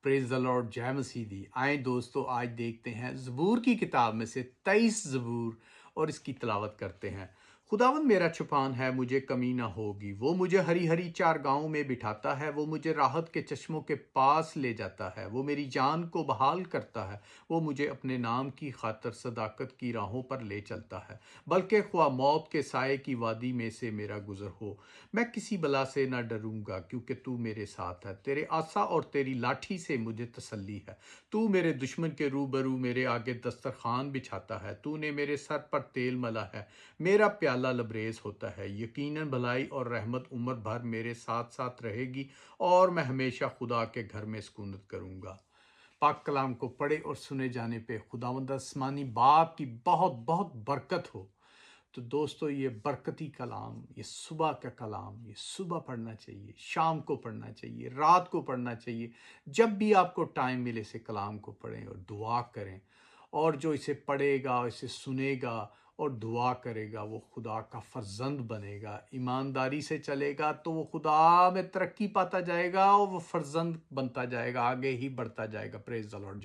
Praise the Lord, जय मसीह दी। आए दोस्तों, आज देखते हैं ज़बूर की किताब में से 23 ज़बूर और इसकी तिलावत करते हैं। खुदावंद मेरा छुपान है, मुझे कमी ना होगी। वो मुझे हरी हरी चारगाहों में बिठाता है, वो मुझे राहत के चश्मों के पास ले जाता है। वो मेरी जान को बहाल करता है, वो मुझे अपने नाम की खातर सदाकत की राहों पर ले चलता है। बल्कि ख्वाह मौत के साए की वादी में से मेरा गुजर हो, मैं किसी बला से ना डरूंगा, क्योंकि तू मेरे साथ है। तेरे आसा और तेरी लाठी से मुझे तसल्ली है। तू मेरे दुश्मन के रूबरू मेरे आगे दस्तरखान बिछाता है। तूने मेरे सर पर तेल मला है, मेरा प्याला लबरेज होता है। यकीनन भलाई और रहमत उम्र भर मेरे साथ साथ रहेगी, और मैं हमेशा खुदा के घर में सुकूनत करूंगा। पाक कलाम को पढ़े और सुने जाने पे खुदावंद आसमानी बाप की बहुत बहुत बरकत हो। तो दोस्तों, ये बरकती कलाम, ये सुबह का कलाम, ये सुबह पढ़ना चाहिए, शाम को पढ़ना चाहिए, रात को पढ़ना चाहिए। जब भी आपको टाइम मिले इसे कलाम को पढ़ें और दुआ करें। और जो इसे पढ़ेगा, इसे सुनेगा और दुआ करेगा, वो खुदा का फर्जंद बनेगा। ईमानदारी से चलेगा तो वो खुदा में तरक्की पाता जाएगा और वो फर्जंद बनता जाएगा, आगे ही बढ़ता जाएगा। Praise the Lord.